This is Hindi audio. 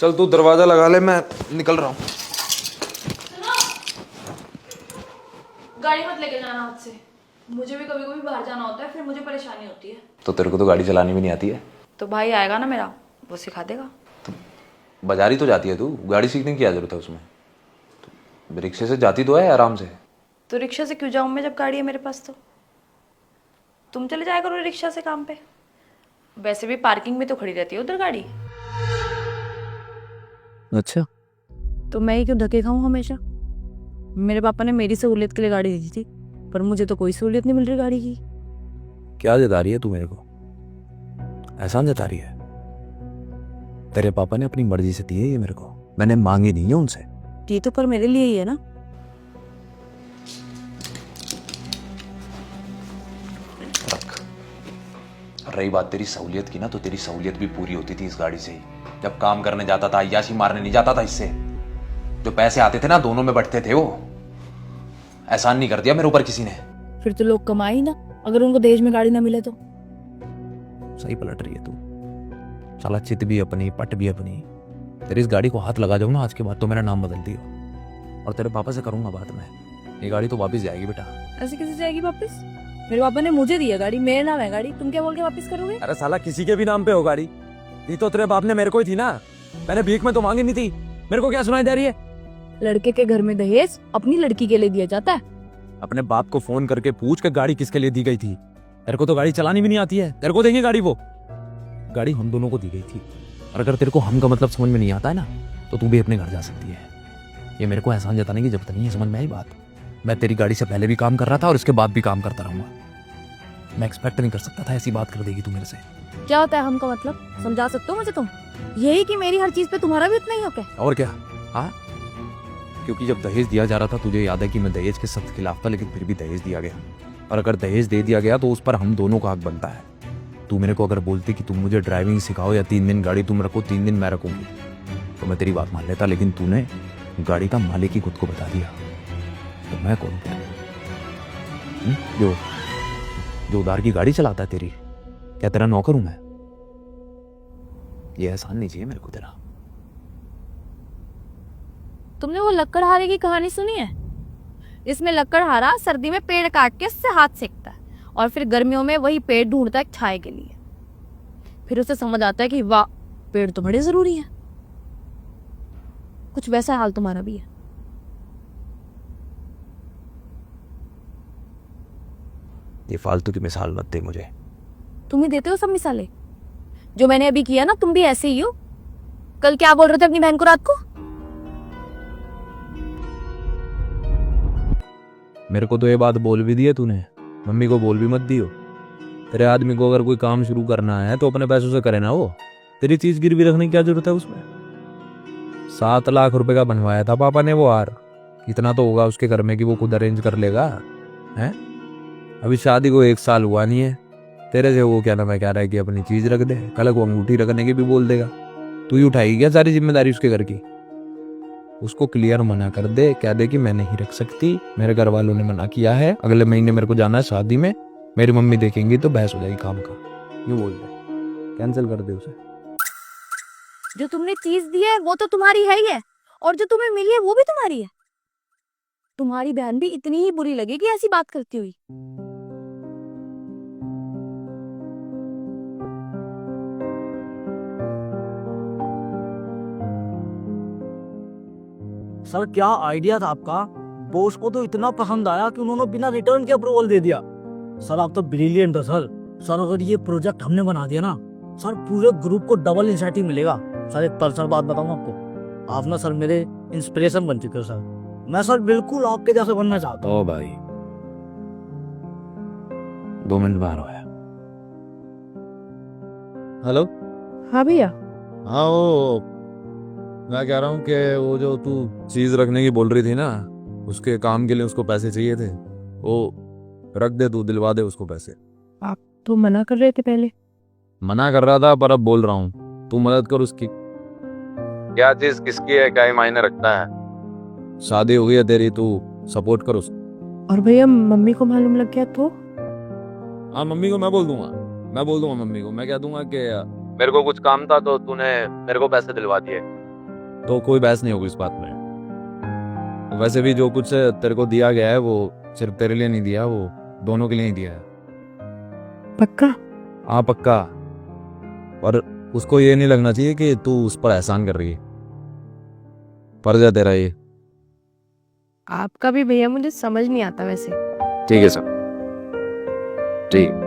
चल तू दरवाजा लगा ले, मैं निकल रहा हूँ। गाड़ी मत लेके जाना हाथ से, मुझे भी कभी कभी बाहर जाना होता है, फिर मुझे परेशानी होती है। तो तेरे को तो गाड़ी चलानी भी नहीं आती है। तो भाई आएगा ना मेरा, वो सिखा देगा। बाजारी तो जाती है तू, गाड़ी सीखने की क्या जरूरत है उसमें। तो रिक्शे से जाती तो है आराम से। तो रिक्शा से क्यों जाऊं मैं जब गाड़ी है मेरे पास। तो तुम चले जाया करो रिक्शा से काम पे, वैसे भी पार्किंग में तो खड़ी रहती है उधर गाड़ी। अच्छा, तो मैं ही क्यों धक्के खाऊं हमेशा। मेरे पापा ने मेरी सहूलियत के लिए गाड़ी दी थी, पर मुझे तो कोई सहूलियत नहीं मिल रही गाड़ी की। क्या जता रही है तू मेरे को? एहसान जता रही है? तेरे पापा ने अपनी मर्जी से दी है ये मेरे को, मैंने मांगी नहीं है उनसे। ये तो पर मेरे लिए ही है ना। रख। रही बात तेरी सहूलियत की ना, तो तेरी सहूलियत भी पूरी होती थी इस गाड़ी से ही। जब काम करने जाता था, अय्याशी मारने नहीं जाता था इससे। जो पैसे आते थे ना, दोनों में बंटते थे वो। एहसान नहीं कर दिया मेरे ऊपर किसी ने। फिर तो लोग कमाए ही ना, अगर उनको दहेज में गाड़ी ना मिले तो। सही पलट रही है तू। साला चित भी अपनी, पट भी अपनी। तेरी इस गाड़ी को हाथ लगा जाऊँ ना आज के बाद तो मेरा नाम बदल दियो, और तेरे पापा से करूंगा बात में। ये गाड़ी तो वापस जाएगी बेटा। ऐसे कैसे जाएगी वापस? मेरे पापा ने मुझे दी है गाड़ी, मेरे नाम है गाड़ी, तुम क्या बोल के वापस करोगे? अरे साला किसी के भी नाम पे हो गाड़ी, दी तो तेरे बाप ने मेरे को ही थी ना। मैंने भीख में तो मांगी नहीं थी। मेरे को क्या सुनाई दे रही है? लड़के के घर में दहेज अपनी लड़की के लिए दिया जाता है। अपने बाप को फोन करके पूछ के गाड़ी किसके लिए दी गई थी। तेरे को तो गाड़ी चलानी भी नहीं आती है, तेरे को देंगे गाड़ी? वो गाड़ी हम दोनों को दी गई थी, और अगर तेरे को हम का मतलब समझ में नहीं आता है ना, तो तू भी अपने घर जा सकती है। ये मेरे को एहसान जताने की जरूरत नहीं है, समझ में आई बात? मैं तेरी गाड़ी से पहले भी काम कर रहा था और इसके बाद भी काम करता रहूंगा। मैं एक्सपेक्ट नहीं कर सकता था ऐसी बात कर देगी तू मेरे से। क्या होता है हमका मतलब, समझा सकते हो मुझे तुम? यही कि मेरी हर चीज पे तुम्हारा भी उतना ही हक है। और क्या? हाँ, क्योंकि जब दहेज दिया जा रहा था तुझे याद है कि मैं दहेज के सख्त खिलाफ था, लेकिन फिर भी दहेज दिया गया। और अगर दहेज दे दिया गया तो उस पर हम दोनों का हक बनता है। तू मेरे को अगर बोलती कि तुम मुझे ड्राइविंग सिखाओ या 3 दिन गाड़ी तुम रखो, 3 दिन मैं रखूंगी, तो मैं तेरी बात मान लेता। लेकिन तूने गाड़ी का मालिक ही खुद को बता दिया, तो मैं कौन फिर? जो उधार की गाड़ी चलाता है तेरी, क्या तेरा नौकर हूं मैं? ये एहसान नहीं चाहिए मेरे को तेरा। तुमने वो लकड़हारे की कहानी सुनी है? इसमें लकड़हारा सर्दी में पेड़ काट के उससे हाथ सेकता है, और फिर गर्मियों में वही पेड़ ढूंढता है छाए के लिए। फिर उसे समझ आता है कि वाह, पेड़ तो बड़े जरूरी है। कुछ वैसा हाल तुम्हारा भी है। ये फालतू की मिसाल मत दे मुझे। तुम ही देते हो सब मिसालें। जो मैंने अभी किया ना, तुम भी ऐसे ही हो। कल क्या बोल रहे थे अपनी बहन को रात को? मेरे को तो ये बात बोल भी दी है तूने, मम्मी को बोल भी मत दियो। तेरे आदमी को अगर कोई काम शुरू करना है तो अपने पैसों से करे ना। वो तेरी चीज गिरवी रखने की क्या जरूरत है उसमें? 7 लाख रुपए का बनवाया था पापा ने वो हार। इतना तो होगा उसके घर में कि वो खुद अरेंज कर लेगा। हैं? अभी शादी को 1 साल हुआ नहीं है, तेरे से वो क्या नाम है कह रहा है कि अपनी चीज रख दे। कल को अंगूठी रखने की भी बोल देगा। तू ही उठाएगी क्या सारी जिम्मेदारी उसके घर की? उसको क्लियर मना कर दे, कह दे कि मैं नहीं रख सकती, मेरे घर वालों ने मना किया है, अगले महीने मेरे को जाना है शादी में, मेरी मम्मी देखेंगी तो बहस हो जाएगी काम का। यूं बोल दे, कैंसिल कर दे उसे। जो तुमने चीज दी है वो तो तुम्हारी है ही है, और जो तुम्हें मिली है वो भी तुम्हारी है। तुम्हारी बहन भी इतनी ही बुरी लगेगी ऐसी बात करती हुई। सर क्या आइडिया था आपका। बॉस को तो इतना पसंद आया कि उन्होंने बिना रिटर्न के अप्रूवल दे दिया। सर आप तो ब्रिलियंट हो सर। सर अगर ये प्रोजेक्ट हमने बना दिया ना, सर पूरे ग्रुप को डबल इंसेंटिव मिलेगा। सर एक पर्सनल बात बताऊं आपको, आप ना सर मेरे इंस्पिरेशन बन चुके हो सर। मैं सर बिल्कुल आपके जैसे बनना चाहता हूँ। ओ भाई, 2 मिनट बाहर आया। हेलो। हाँ भैया। हाँ, वो मैं कह रहा हूँ कि वो जो तू चीज रखने की बोल रही थी ना, उसके काम के लिए उसको पैसे चाहिए थे। वो रख दे, तू दिलवा दे उसको पैसे। आप तो मना कर रहे थे पहले। मना कर रहा था पर अब बोल रहा हूँ, तू मदद कर उसकी। क्या चीज किसकी है क्या ही मायने रखता है। शादी हो गई है तेरी, तू सपोर्ट कर उसको। और भैया मम्मी को मालूम लग गया तो? हाँ, मम्मी को मैं बोल दूंगा मम्मी को। मैं कह दूंगा कि मेरे को कुछ काम था तो तूने मेरे को पैसे दिलवा दिए। तो कोई बहस नहीं होगी इस बात में। वैसे भी जो कुछ तेरे को दिया गया है वो सिर्फ तेरे लिए नहीं दिया, वो दोनों के लिए ही दिया है। पक्का? हाँ पक्का। और उसको ये नहीं लगना चाहिए कि तू उस पर एहसान कर रही है। फर्ज है तेरा ये। आपका भी भैया मुझे समझ नहीं आता वैसे। ठीक है सर, ठीक है।